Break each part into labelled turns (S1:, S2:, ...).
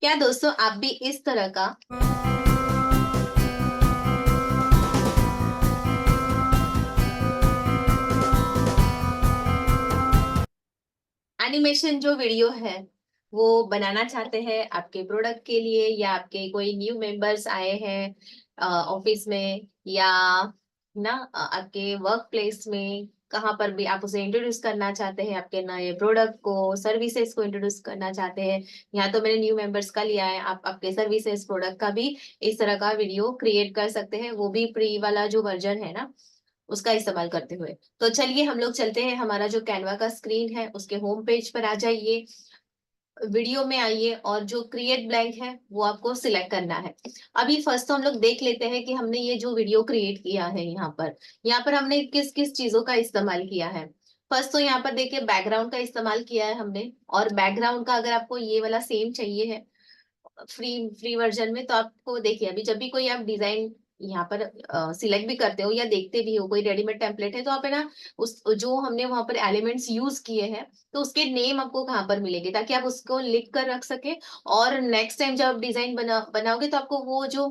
S1: क्या दोस्तों आप भी इस तरह का एनिमेशन जो वीडियो है वो बनाना चाहते हैं आपके प्रोडक्ट के लिए, या आपके कोई न्यू मेंबर्स आए हैं ऑफिस में, या आपके वर्क प्लेस में, कहाँ पर भी आप उसे इंट्रोड्यूस करना चाहते हैं, आपके नए प्रोडक्ट को, सर्विसेज को इंट्रोड्यूस करना चाहते हैं। यहाँ तो मैंने न्यू मेंबर्स का लिया है, आप आपके सर्विसेज प्रोडक्ट का भी इस तरह का वीडियो क्रिएट कर सकते हैं, वो भी फ्री वाला जो वर्जन है ना, उसका इस्तेमाल करते हुए। तो चलिए हम लोग चलते हैं, हमारा जो कैनवा का स्क्रीन है उसके होम पेज पर आ जाइए, वीडियो में आइए और जो क्रिएट ब्लैंक है वो आपको सिलेक्ट करना है। अभी फर्स्ट तो हम लोग देख लेते हैं कि हमने ये जो वीडियो क्रिएट किया है यहाँ पर हमने किस किस चीजों का इस्तेमाल किया है। फर्स्ट तो यहाँ पर देखिए बैकग्राउंड का इस्तेमाल किया है हमने, और बैकग्राउंड का अगर आपको ये वाला सेम चाहिए है फ्री फ्री वर्जन में, तो आपको देखिए अभी जब भी कोई आप डिजाइन यहाँ पर सिलेक्ट भी करते हो या देखते भी हो कोई रेडीमेड टेम्पलेट है, तो आप है ना उस जो हमने वहां पर एलिमेंट्स यूज किए हैं तो उसके नेम आपको कहाँ पर मिलेंगे, ताकि आप उसको लिख कर रख सके। और नेक्स्ट टाइम जब आप डिजाइन बनाओगे तो आपको वो जो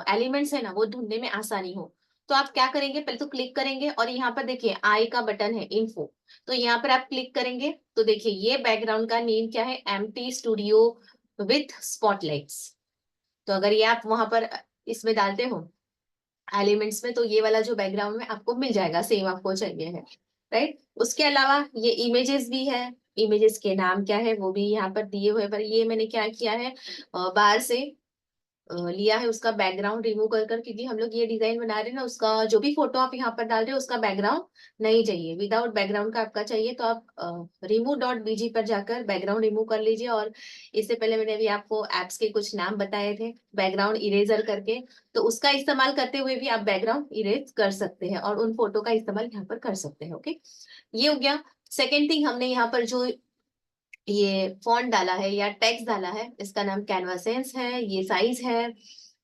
S1: एलिमेंट्स है ना वो ढूंढने में आसानी हो। तो आप क्या करेंगे, पहले तो क्लिक करेंगे और यहाँ पर देखिए आई का बटन है इन्फो, तो यहाँ पर आप क्लिक करेंगे तो देखिए ये बैकग्राउंड का नेम क्या है, एमटी स्टूडियो विथ स्पॉटलाइट्स। तो अगर ये आप वहां पर इसमें डालते हो एलिमेंट्स में, तो ये वाला जो बैकग्राउंड में आपको मिल जाएगा, सेम आपको चाहिए है, राइट। उसके अलावा ये इमेजेस भी है, इमेजेस के नाम क्या है वो भी यहाँ पर दिए हुए, पर ये मैंने क्या किया है बाहर से लिया है उसका बैकग्राउंड रिमूव कर कर, क्योंकि हम लोग ये डिजाइन बना रहे हैं ना, उसका जो भी फोटो आप यहाँ पर डाल रहे हो उसका बैकग्राउंड नहीं चाहिए, विदाउट बैकग्राउंड का आपका चाहिए, तो आप रिमूव डॉट बीजी पर जाकर बैकग्राउंड रिमूव कर लीजिए। और इससे पहले मैंने अभी आपको एप्स के कुछ नाम बताए थे बैकग्राउंड इरेजर करके, तो उसका इस्तेमाल करते हुए भी आप बैकग्राउंड इरेज कर सकते हैं और उन फोटो का इस्तेमाल यहाँ पर कर सकते हैं। ओके, ये हो गया। सेकेंड थिंग, हमने यहाँ पर जो ये फॉन्ट डाला है या टेक्स्ट डाला है, इसका नाम कैनवासेंस है, ये साइज है,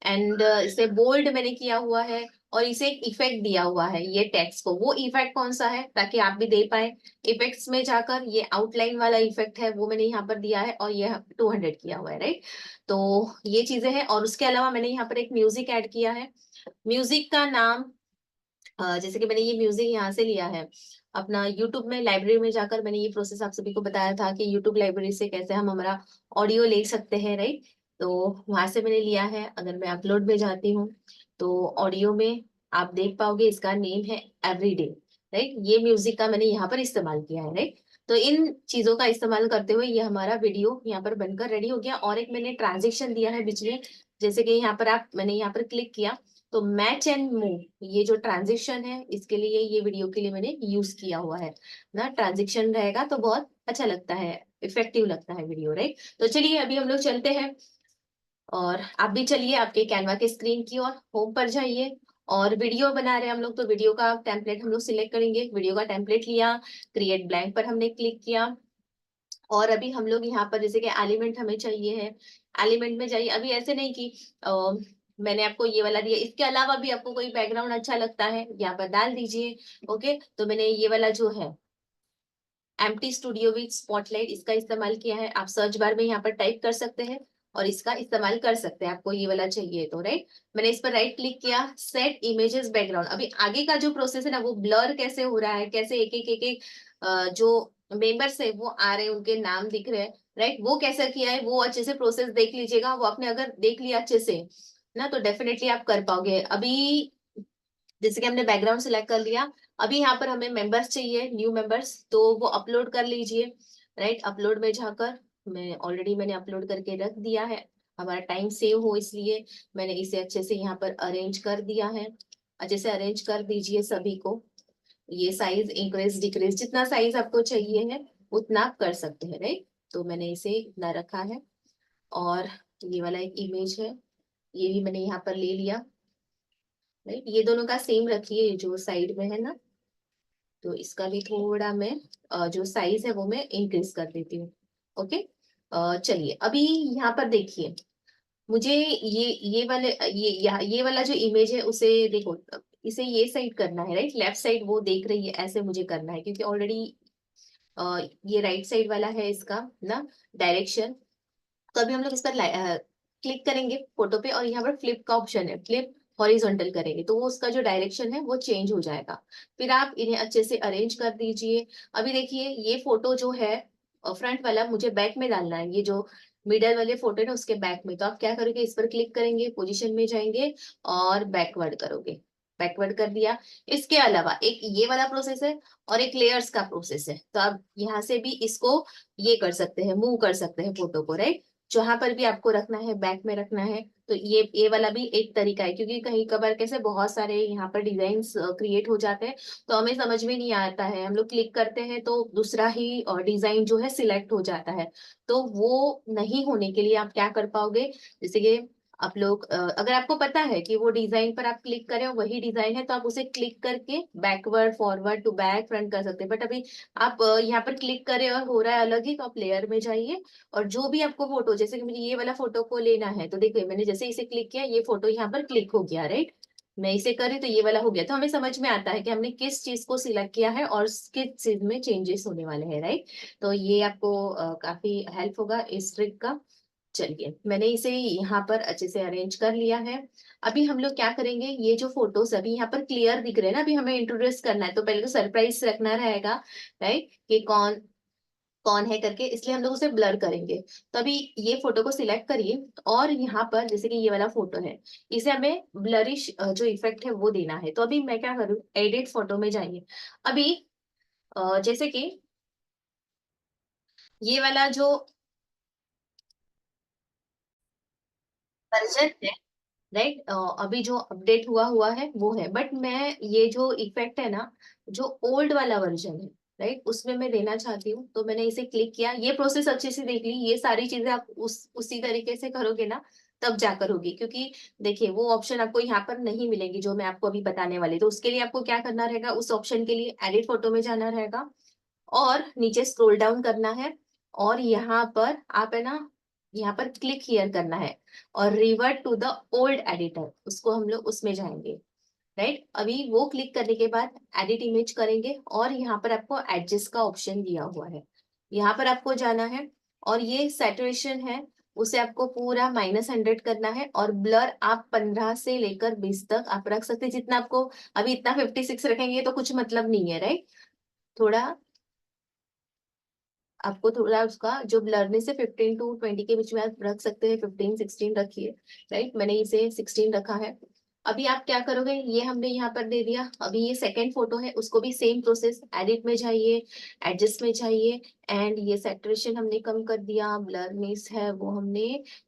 S1: एंड इसे बोल्ड मैंने किया हुआ है, और इसे एक इफेक्ट दिया हुआ है ये टेक्स्ट को। वो इफेक्ट कौन सा है ताकि आप भी दे पाए, इफेक्ट्स में जाकर ये आउटलाइन वाला इफेक्ट है वो मैंने यहाँ पर दिया है, और ये 200 किया हुआ है, राइट। तो ये चीजें हैं, और उसके अलावा मैंने यहाँ पर एक म्यूजिक ऐड किया है। म्यूजिक का नाम जैसे कि मैंने ये म्यूजिक यहाँ से लिया है अपना यूट्यूब में लाइब्रेरी में जाकर, मैंने ये प्रोसेस आप सभी को बताया था कि यूट्यूब लाइब्रेरी से कैसे हम हमारा ऑडियो ले सकते हैं, राइट। तो वहां से मैंने लिया है, अगर मैं अपलोड में जाती हूँ तो ऑडियो में आप देख पाओगे इसका नेम है एवरीडे, राइट। ये म्यूजिक का मैंने यहाँ पर इस्तेमाल किया है, राइट। तो इन चीजों का इस्तेमाल करते हुए ये हमारा वीडियो यहाँ पर बनकर रेडी हो गया। और एक मैंने ट्रांजेक्शन दिया है बीच में, जैसे कि यहाँ पर मैंने यहाँ पर क्लिक किया तो मैच एंड मूव, ये जो ट्रांजिशन है इसके लिए ये वीडियो के लिए मैंने यूज किया हुआ है ना। ट्रांजिशन रहेगा तो बहुत अच्छा लगता है, इफेक्टिव लगता है वीडियो, राइट। तो चलिए अभी हम लोग चलते हैं, और आप भी चलिए आपके कैनवा के स्क्रीन की और होम पर जाइए। और वीडियो बना रहे हैं हम लोग, तो वीडियो का टेम्पलेट हम लोग सिलेक्ट करेंगे, वीडियो का टेम्पलेट लिया, क्रिएट ब्लैंक पर हमने क्लिक किया, और अभी हम लोग यहाँ पर जैसे कि एलिमेंट हमें चाहिए है, एलिमेंट में जाइए। अभी ऐसे नहीं कि मैंने आपको ये वाला दिया, इसके अलावा भी आपको कोई बैकग्राउंड अच्छा लगता है यहाँ पर डाल दीजिए। ओके, तो मैंने ये वाला जो है एम्प्टी स्टूडियो विद स्पॉटलाइट इसका इस्तेमाल किया है, आप सर्च बार में यहाँ पर टाइप कर सकते हैं और इसका इस्तेमाल कर सकते हैं, आपको ये वाला चाहिए तो, राइट। मैंने इस पर राइट क्लिक किया, सेट इमेजेस बैकग्राउंड। अभी आगे का जो प्रोसेस है ना वो ब्लर कैसे हो रहा है, कैसे एक एक जो मेंबर्स है वो आ रहे हैं, उनके नाम दिख रहे हैं, राइट, वो कैसा किया है वो अच्छे से प्रोसेस देख लीजिएगा। वो आपने अगर देख लिया अच्छे से ना तो डेफिनेटली आप कर पाओगे। अभी जैसे कि हमने बैकग्राउंड सिलेक्ट कर लिया, अभी यहाँ पर हमें मेंबर्स चाहिए, न्यू मेंबर्स, तो वो अपलोड कर लीजिए, राइट। अपलोड में जाकर मैंने अपलोड करके रख दिया है, हमारा टाइम सेव हो इसलिए मैंने इसे अच्छे से यहाँ पर अरेंज कर दिया है। अच्छे से अरेंज कर दीजिए सभी को, ये साइज इंक्रीज डिक्रीज जितना साइज आपको चाहिए है उतना आप कर सकते हैं, राइट। तो मैंने इसे इतना रखा है, और ये वाला एक इमेज है ये भी मैंने यहाँ पर ले लिया, राइट। ये दोनों का सेम रखिए जो साइड में है ना, तो इसका भी थोड़ा मैं जो साइज है वो मैं इंक्रीज कर देती हूँ। ओके, चलिए अभी यहाँ पर देखिए, मुझे ये वाला जो इमेज है उसे देखो, इसे ये साइड करना है, राइट। लेफ्ट साइड वो देख रही है ऐसे मुझे करना है, क्योंकि ऑलरेडी ये राइट साइड वाला है इसका ना डायरेक्शन। तो अभी हम लोग इस पर क्लिक करेंगे फोटो पे, और यहाँ पर फ्लिप का ऑप्शन है, फ्लिप हॉरिजॉन्टल करेंगे तो वो उसका जो डायरेक्शन है वो चेंज हो जाएगा। फिर आप इन्हें अच्छे से अरेंज कर दीजिए। अभी देखिए ये फोटो जो है फ्रंट वाला मुझे बैक में डालना है, ये जो मिडल वाले फोटो है ना उसके बैक में, तो आप क्या करोगे, इस पर क्लिक करेंगे, पोजीशन में जाएंगे और बैकवर्ड करोगे, बैकवर्ड कर दिया। इसके अलावा एक ये वाला प्रोसेस है और एक लेयर्स का प्रोसेस है, तो आप यहाँ से भी इसको ये कर सकते हैं, मूव कर सकते हैं फोटो को, राइट। जहां पर भी आपको रखना है, बैक में रखना है, तो ये वाला भी एक तरीका है, क्योंकि कहीं कभार कैसे बहुत सारे यहाँ पर डिजाइन क्रिएट हो जाते हैं, तो हमें समझ में नहीं आता है, हम लोग क्लिक करते हैं तो दूसरा ही डिजाइन जो है सिलेक्ट हो जाता है। तो वो नहीं होने के लिए आप क्या कर पाओगे, जैसे कि आप लोग अगर आपको पता है कि वो डिजाइन पर आप क्लिक करें और वही डिजाइन है, तो आप उसे क्लिक करके backward forward to back front कर सकते हैं। बट अभी आप यहाँ पर क्लिक करें और हो रहा है अलग ही, तो आप लेयर में जाइए और जो भी आपको फोटो, जैसे कि मुझे ये वाला फोटो को लेना है, तो देखिए मैंने जैसे इसे क्लिक किया, ये फोटो यहाँ पर क्लिक हो गया, राइट। मैं इसे करी तो ये वाला हो गया, तो हमें समझ में आता है कि हमने किस चीज को सिलेक्ट किया है और किस चीज में चेंजेस होने वाले हैं, राइट। तो ये आपको काफी हेल्प होगा इस ट्रिक का। चलिए मैंने इसे यहाँ पर अच्छे से अरेंज कर लिया है। अभी हम लोग क्या करेंगे, ये जो फोटोज अभी यहाँ पर क्लियर दिख रहे हैं ना, अभी हमें इंट्रोड्यूस करना है, तो पहले तो सरप्राइज रखना रहेगा, राइट, कि कौन कौन है करके, इसलिए हम लोग उसे ब्लर करेंगे। तो अभी ये फोटो को सिलेक्ट करिए और यहाँ पर जैसे कि ये वाला फोटो है, इसे हमें ब्लरिश जो इफेक्ट है वो देना है। तो अभी मैं क्या करूँ, एडिट फोटो में जाइए। अभी जैसे कि ये वाला जो वर्जन है, राइट, अभी जो अपडेट हुआ हुआ है वो है, बट मैं ये जो इफेक्ट है ना, जो ओल्ड वाला वर्जन है, राइट, उसमें मैं देना चाहती हूँ। तो मैंने इसे क्लिक किया, ये प्रोसेस अच्छे से देख ली, ये सारी चीजें आप उसी तरीके से करोगे ना, तब जाकर होगी, क्योंकि देखिए वो ऑप्शन आपको यहाँ पर नहीं मिलेंगी जो मैं आपको अभी बताने वाली। तो उसके लिए आपको क्या करना रहेगा, उस ऑप्शन के लिए एडिट फोटो में जाना रहेगा और नीचे स्क्रॉल डाउन करना है, और यहाँ पर आप है ना, यहाँ पर क्लिक हियर करना है और revert to the old editor, उसको हम लोग उसमें जाएंगे, राइट। अभी वो क्लिक करने के बाद एडिट इमेज करेंगे और यहाँ पर आपको एडजस्ट का ऑप्शन दिया हुआ है, यहाँ पर आपको जाना है और ये सैचुरेशन है, उसे आपको पूरा -100 करना है, और ब्लर आप 15 से लेकर 20 तक आप रख सकते हैं, जितना आपको। अभी इतना 56 रखेंगे तो कुछ मतलब नहीं है, राइट। थोड़ा आपको थोड़ा उसका जो ब्लरनेस है 15 to 20 के बीच में आप रख सकते हैं, 15-16 रखिए, राइट। मैंने इसे 16 रखा है। अभी आप क्या करोगे, ये हमने यहाँ पर दे दिया। अभी ये सेकंड फोटो है, उसको भी सेम प्रोसेस, एडिट में जाइए, एडजस्ट में जाइए, एंड ये सैचुरेशन हमने कम कर दिया, ब्लरनेस है वो हमने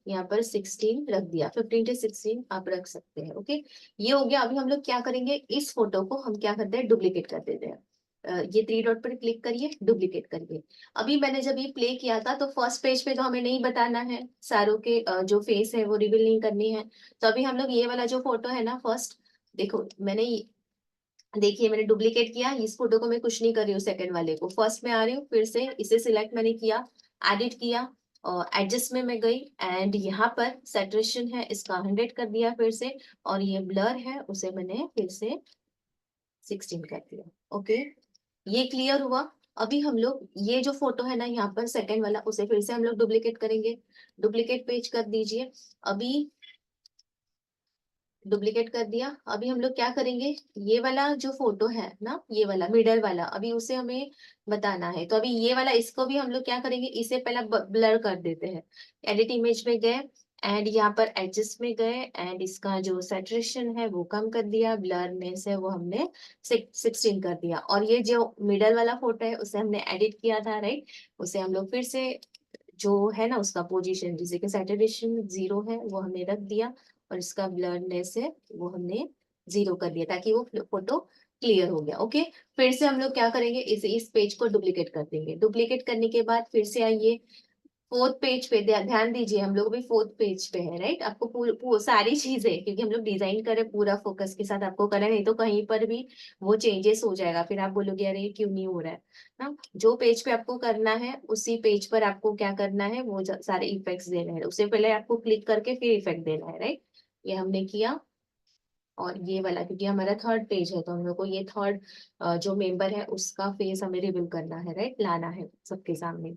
S1: यहाँ पर 16 रख दिया, 15 से 16 आप रख सकते हैं, ओके। ये हो गया। अभी हम लोग क्या करेंगे, इस फोटो को हम क्या करते हैं, डुप्लीकेट कर देते हैं। ये 3 डॉट पर क्लिक करिए, डुप्लीकेट करिए। अभी मैंने जब ये प्ले किया था तो फर्स्ट पेज पे तो हमें नहीं बताना है, सारों के जो फेस है वो रिवील नहीं करनी है। तो अभी हम लोग ये वाला जो फोटो है ना फर्स्ट, देखो देखिए मैंने डुप्लीकेट किया, इस फोटो को मैं कुछ नहीं कर रही हूँ, सेकंड वाले को फर्स्ट में आ रही हूँ, फिर से इसे सिलेक्ट मैंने किया, एडिट किया और एडजस्ट में मैं गई, एंड यहाँ पर सैचुरेशन है इसका 100 कर दिया फिर से, और ये ब्लर है उसे मैंने फिर से 16 कर दिया, ओके। ये क्लियर हुआ। अभी हम लोग ये जो फोटो है ना यहाँ पर सेकंड वाला, उसे फिर से हम लोग डुप्लीकेट करेंगे, डुप्लीकेट पेज कर दीजिए। अभी डुप्लीकेट कर दिया। अभी हम लोग क्या करेंगे, ये वाला जो फोटो है ना, ये वाला मिडल वाला, अभी उसे हमें बताना है। तो अभी ये वाला, इसको भी हम लोग क्या करेंगे, इसे पहला ब्लर कर देते हैं। एडिट इमेज में गए एंड यहाँ पर एडजस्ट में गए, एंड इसका जो सैचुरेशन है वो कम कर दिया, ब्लरनेस है वो हमने 16 कर दिया, और ये जो मिडल वाला फोटो है उसे हमने एडिट किया था, राइट। उसे हम लोग फिर से जो है ना उसका पोजीशन, जैसे कि सैचुरेशन 0 है वो हमने रख दिया, और इसका ब्लरनेस है वो हमने 0 कर दिया, ताकि वो फोटो क्लियर हो गया, ओके। फिर से हम लोग क्या करेंगे, इस पेज को डुप्लीकेट कर देंगे। डुप्लीकेट करने के बाद फिर से आइए फोर्थ पेज पे, ध्यान दीजिए हम लोग भी फोर्थ पेज पे है, राइट। आपको सारी चीजें, क्योंकि हम लोग डिजाइन करें पूरा फोकस के साथ आपको करना है, नहीं तो कहीं पर भी वो चेंजेस हो जाएगा, फिर आप बोलोगे अरे ये क्यों नहीं हो रहा है ना। जो पेज पे आपको करना है उसी पेज पर आपको क्या करना है, वो सारे इफेक्ट्स देने हैं, उससे पहले आपको क्लिक करके फिर इफेक्ट देना है, राइट। ये हमने किया। और ये वाला क्योंकि हमारा थर्ड पेज है, तो हम लोग को ये थर्ड जो मेंबर है उसका फेस हमें रिवील करना है, राइट, लाना है सबके सामने।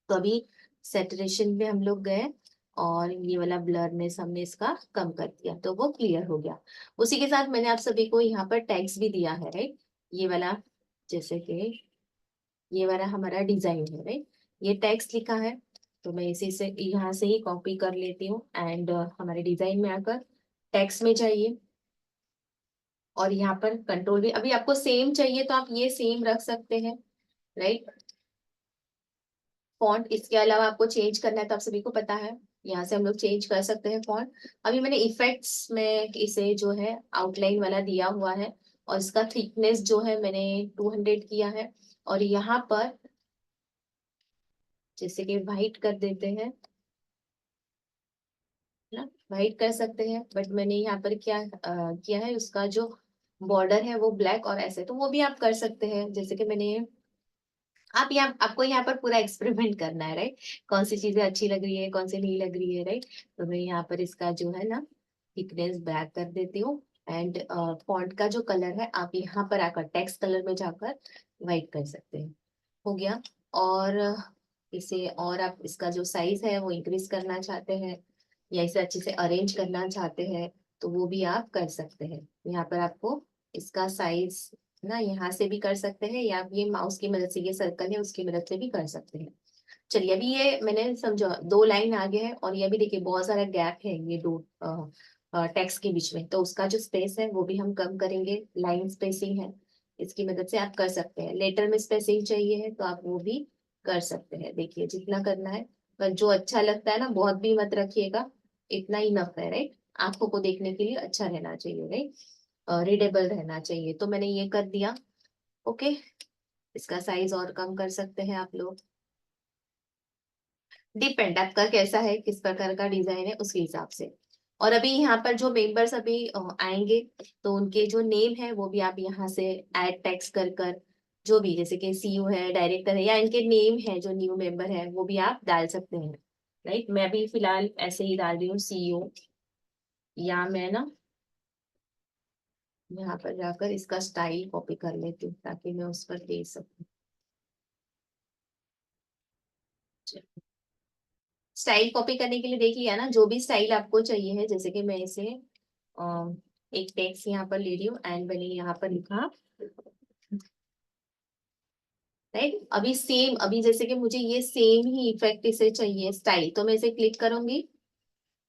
S1: तो अभी सैचुरेशन में हम लोग गए और ये वाला ब्लरनेस हमने इसका कम कर दिया, तो वो क्लियर हो गया। उसी के साथ मैंने आप सभी को यहाँ पर टैक्स भी दिया है, राइट। ये वाला, जैसे कि ये वाला हमारा डिजाइन है, राइट। ये टेक्स्ट लिखा है, तो मैं इसी से यहाँ से ही कॉपी कर लेती हूँ एंड हमारे डिजाइन में आकर टेक्स्ट में जाइए और यहाँ पर कंट्रोल भी, अभी आपको सेम चाहिए तो आप ये सेम रख सकते हैं, राइट। फॉन्ट इसके अलावा आपको चेंज करना है तो आप सभी को पता है, यहाँ से हम लोग चेंज कर सकते हैं फॉन्ट। अभी मैंने इफेक्ट्स में इसे जो है आउटलाइन वाला दिया हुआ है और इसका थिकनेस जो है मैंने 200 किया है। और यहाँ पर जैसे कि वाइट कर देते हैं ना, वाइट कर सकते हैं, बट मैंने यहाँ पर क्या किया है, उसका जो बॉर्डर है वो ब्लैक और ऐसे, तो वो भी आप कर सकते हैं जैसे कि मैंने, आप यहाँ, आपको यहाँ पर पूरा एक्सपेरिमेंट करना है, राइट। कौन सी चीजें अच्छी लग रही है, कौन सी नहीं लग रही है, राइट। तो मैं यहाँ पर इसका जो है ना थिकनेस ब्लैक कर देती हूँ एंड फॉन्ट का जो कलर है आप यहाँ पर आकर टेक्स्ट कलर में जाकर वाइट कर सकते हैं। हो गया। और इसे, और आप इसका जो साइज है वो इंक्रीज करना चाहते हैं या इसे अच्छे से अरेंज करना चाहते हैं तो वो भी आप कर सकते हैं। यहाँ पर आपको इसका साइज ना यहाँ से भी कर सकते हैं या आप ये माउस की मदद से, ये सर्कल है उसकी मदद से भी कर सकते हैं। चलिए, अभी ये मैंने समझा 2 लाइन आगे है और ये अभी देखिए बहुत सारा गैप है ये दो टेक्स्ट के बीच में, तो उसका जो स्पेस है वो भी हम कम करेंगे। लाइन स्पेसिंग है, इसकी मदद से आप कर सकते हैं। लेटर में स्पेसिंग चाहिए है तो आप वो भी कर सकते हैं, देखिए जितना करना है। पर जो अच्छा लगता है ना, बहुत भी मत रखिएगा, इतना ही नफ है, राइट। आंखों को देखने के लिए अच्छा रहना चाहिए, राइट, रीडेबल रहना चाहिए। तो मैंने ये कर दिया। ओके, इसका साइज और कम कर सकते हैं आप लोग, डिपेंड आपका कैसा है, किस प्रकार का डिजाइन है उसके हिसाब से। और अभी यहाँ पर जो मेंबर्स अभी आएंगे तो उनके जो नेम है वो भी आप यहाँ से ऐड टेक्स्ट कर कर, जो भी जैसे कि सीयू है, डायरेक्टर है, या इनके नेम है जो न्यू मेंबर है वो भी आप डाल सकते हैं, राइट। मैं भी फिलहाल ऐसे ही डाल रही हूँ सीयू, या मैं ना यहाँ पर जाकर इसका स्टाइल कॉपी कर लेती हूँ ताकि मैं उस पर दे सकूँ। स्टाइल कॉपी करने के लिए देख लिया ना, जो भी स्टाइल आपको चाहिए है, जैसे कि मैं इसे एक टेक्स्ट यहाँ पर ले रही हूँ एंड मैंने यहाँ पर लिखा, राइट। अभी सेम, अभी जैसे कि मुझे ये सेम ही इफेक्ट इसे चाहिए स्टाइल, तो मैं इसे क्लिक करूंगी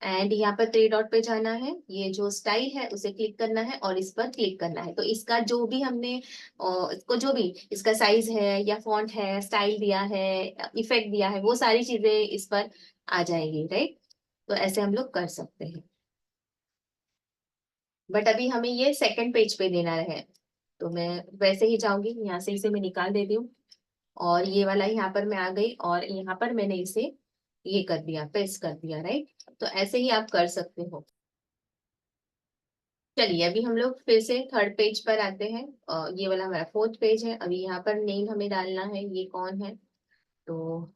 S1: एंड यहाँ पर 3 डॉट पे जाना है, ये जो स्टाइल है उसे क्लिक करना है और इस पर क्लिक करना है। तो इसका जो भी हमने इसको जो भी इसका साइज है या फॉन्ट है, स्टाइल दिया है, इफेक्ट दिया है, वो सारी चीजें इस पर आ जाएगी, राइट। तो ऐसे हम लोग कर सकते हैं, बट अभी हमें ये सेकंड पेज पे देना है। तो मैं वैसे ही जाऊंगी, यहाँ से इसे मैं निकाल देती हूँ और ये वाला यहाँ पर मैं आ गई और यहाँ पर मैंने इसे ये कर दिया, पेस्ट कर दिया, राइट। तो ऐसे ही आप कर सकते हो। चलिए, अभी हम लोग फिर से थर्ड पेज पर आते हैं। ये वाला हमारा फोर्थ पेज है। अभी यहाँ पर नेम हमें डालना है, ये कौन है, तो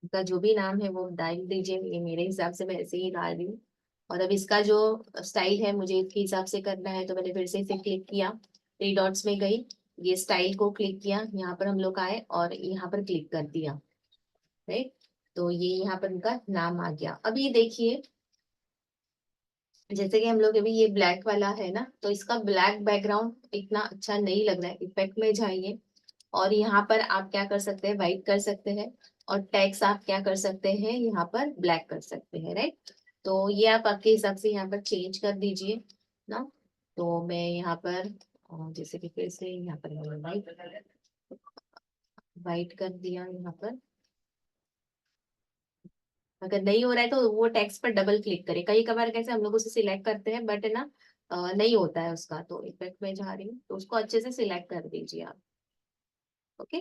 S1: इसका जो भी नाम है वो डाल दीजिए, ये मेरे हिसाब से मैं ऐसे ही डाल रही हूँ। और अब इसका जो स्टाइल है मुझे इसके हिसाब से करना है, तो मैंने फिर से इसे क्लिक किया, 3 डॉट्स में गई, ये स्टाइल को क्लिक किया, यहाँ पर हम लोग आए और यहाँ पर क्लिक कर दिया, राइट। तो ये यहाँ पर इनका नाम आ गया। अभी देखिए, जैसे कि हम लोग अभी ये ब्लैक वाला है ना, तो इसका ब्लैक बैकग्राउंड इतना अच्छा नहीं लग रहा है। इफेक्ट में जाइए और यहाँ पर आप क्या कर सकते हैं, व्हाइट कर सकते हैं और टेक्स्ट आप क्या कर सकते हैं, यहाँ पर ब्लैक कर सकते हैं, राइट। तो ये आप आपके हिसाब से यहाँ पर चेंज कर दीजिए ना। तो मैं यहाँ पर जैसे कि फिर से यहाँ पर मैंने व्हाइट व्हाइट कर दिया यहाँ पर। अगर नहीं हो रहा है तो वो टेक्स्ट पर डबल क्लिक करें। कई कबार कैसे हम लोग उसे सिलेक्ट करते हैं बट ना नहीं होता है उसका, तो इफेक्ट में जा रही हूँ तो उसको अच्छे से सिलेक्ट कर दीजिए आप। ओके,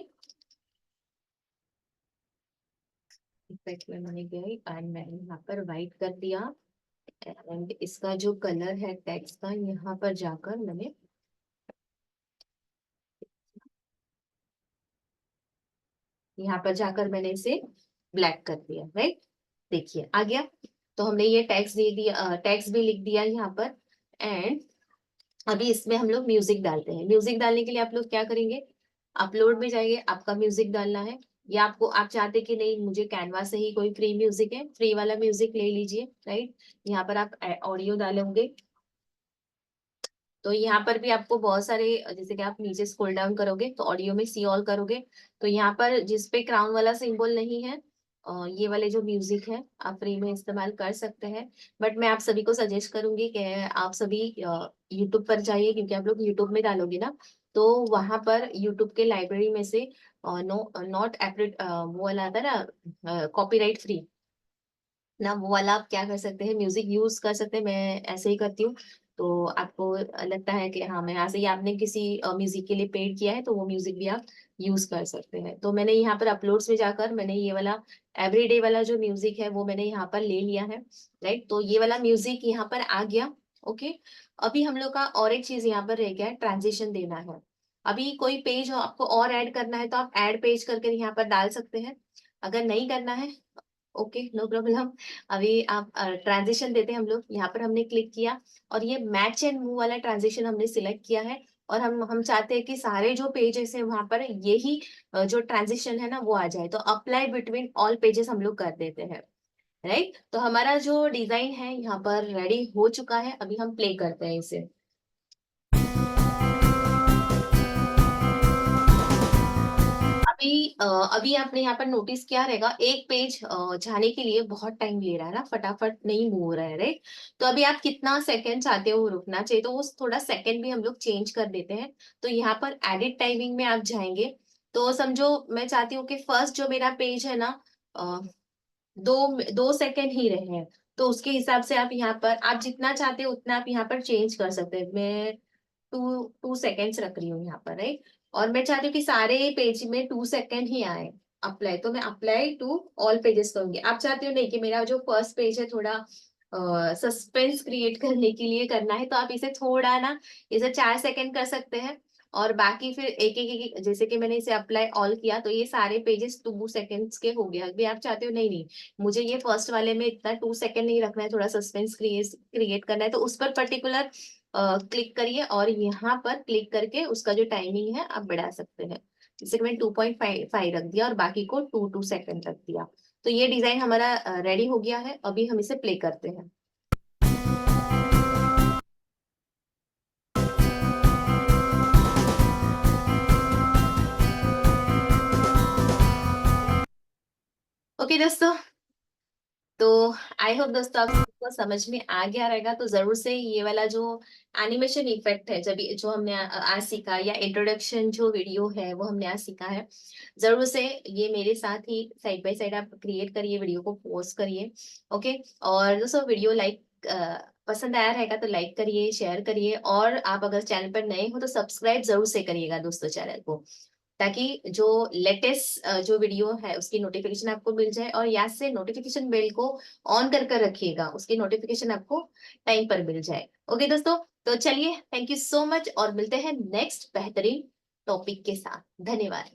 S1: इफेक्ट में मैंने गई एंड मैंने यहाँ पर व्हाइट कर दिया एंड इसका जो कलर है टेक्स्ट का, यहाँ पर जाकर मैंने इसे ब्लैक कर दिया, राइट। देखिए आ गया। तो हमने ये टेक्स्ट दे दिया, टेक्स्ट भी लिख दिया यहाँ पर। एंड अभी इसमें हम लोग म्यूजिक डालते हैं। म्यूजिक डालने के लिए आप लोग क्या करेंगे, अपलोड में जाइए, आपका म्यूजिक डालना है, या आपको आप चाहते कि नहीं मुझे कैनवा से ही कोई फ्री म्यूजिक है, फ्री वाला म्यूजिक ले लीजिए, राइट। यहाँ पर आप ऑडियो डालोगे, तो यहाँ पर भी आपको बहुत सारे, जैसे कि आप नीचे स्क्रॉल डाउन करोगे तो ऑडियो में सी ऑल करोगे, तो यहाँ पर जिस पे क्राउन वाला सिंबल नहीं है, ये वाले जो म्यूजिक है आप फ्री में इस्तेमाल कर सकते हैं। बट मैं आप सभी को सजेस्ट करूंगी कि आप सभी यूट्यूब पर जाइए, क्योंकि आप लोग यूट्यूब में डालोगे ना, तो वहां पर यूट्यूब के लाइब्रेरी में से नो नॉट एप्रिड वो वाला आता है ना, कॉपीराइट फ्री ना, वो वाला आप क्या कर सकते हैं, म्यूजिक यूज कर सकते हैं। मैं ऐसे ही करती हूँ। तो आपको लगता है कि हाँ मैं यहाँ से ही, आपने किसी म्यूजिक के लिए पेड किया है तो वो म्यूजिक भी आप यूज कर सकते हैं। तो मैंने यहाँ पर अपलोड्स में जाकर मैंने ये वाला एवरीडे वाला जो म्यूजिक है वो मैंने यहाँ पर ले लिया है, राइट। तो ये वाला म्यूजिक यहाँ पर आ गया। ओके, अभी हम लोग का और एक चीज यहाँ पर रह गया है, ट्रांजिशन देना है। अभी कोई पेज हो आपको और ऐड करना है तो आप ऐड पेज करके यहाँ पर डाल सकते हैं। अगर नहीं करना है, ओके नो प्रॉब्लम। अभी आप ट्रांजिशन देते हैं हम लोग, यहाँ पर हमने क्लिक किया और ये मैच एंड मूव वाला ट्रांजिशन हमने सिलेक्ट किया है। और हम चाहते हैं कि सारे जो पेजेस हैं वहां पर यही जो ट्रांजिशन है ना वो आ जाए, तो अप्लाई बिटवीन ऑल पेजेस हम लोग कर देते हैं, राइट। तो हमारा जो डिजाइन है यहाँ पर रेडी हो चुका है, अभी हम प्ले करते हैं इसे। अभी अभी आपने यहाँ पर नोटिस किया रहेगा, एक पेज जाने के लिए बहुत टाइम ले रहा है ना, फटाफट नहीं मूव हो रहा है, राइट। तो अभी आप कितना सेकंड चाहते हो रुकना चाहिए, तो वो थोड़ा सेकंड भी हम लोग चेंज कर देते हैं। तो यहाँ पर एडिट टाइमिंग में आप जाएंगे, तो समझो मैं चाहती हूँ कि फर्स्ट जो मेरा पेज है ना, अ, 2 2 सेकंड ही रहे हैं, तो उसके हिसाब से आप यहाँ पर आप जितना चाहते हो उतना आप यहाँ पर चेंज कर सकते हैं। मैं 2 2 सेकेंड्स रख रही हूँ यहाँ पर, राइट। और मैं चाहती हूँ कि सारे पेज में 2 सेकेंड ही आए अप्लाई, तो मैं अप्लाई टू ऑल पेजेस करूंगी। आप चाहते हो नहीं कि मेरा जो फर्स्ट पेज है थोड़ा सस्पेंस क्रिएट करने के लिए करना है, तो आप इसे थोड़ा ना, इसे 4 सेकेंड कर सकते हैं। और बाकी फिर एक जैसे कि मैंने इसे अप्लाई ऑल किया तो ये सारे पेजेस 2 सेकेंड्स के हो गया। अभी आप चाहते हो नहीं नहीं मुझे ये फर्स्ट वाले में इतना 2 सेकेंड नहीं रखना है, थोड़ा सस्पेंस क्रिएट करना है, तो उस पर पर्टिकुलर क्लिक करिए और यहाँ पर क्लिक करके उसका जो टाइमिंग है आप बढ़ा सकते हैं। जैसे कि मैंने 2.5 रख दिया और बाकी को 2 2 सेकेंड रख दिया। तो ये डिजाइन हमारा रेडी हो गया है, अभी हम इसे प्ले करते हैं। ओके दोस्तों, तो आई होप दोस्तों आप सबको समझ में आ गया रहेगा। तो जरूर से ये वाला जो एनिमेशन इफेक्ट है, जब जो हमने आज सीखा, या इंट्रोडक्शन जो वीडियो है वो हमने आज सीखा है, जरूर से ये मेरे साथ ही साइड बाय साइड आप क्रिएट करिए, वीडियो को पोस्ट करिए। ओके, और दोस्तों वीडियो लाइक पसंद आया रहेगा तो लाइक करिए, शेयर करिए, और आप अगर चैनल पर नए हो तो सब्सक्राइब जरूर से करिएगा दोस्तों चैनल को, ताकि जो लेटेस्ट जो वीडियो है उसकी नोटिफिकेशन आपको मिल जाए। और याद से नोटिफिकेशन बेल को ऑन कर कर रखिएगा, उसकी नोटिफिकेशन आपको टाइम पर मिल जाए। ओके दोस्तों, तो चलिए थैंक यू सो मच और मिलते हैं नेक्स्ट बेहतरीन टॉपिक के साथ। धन्यवाद।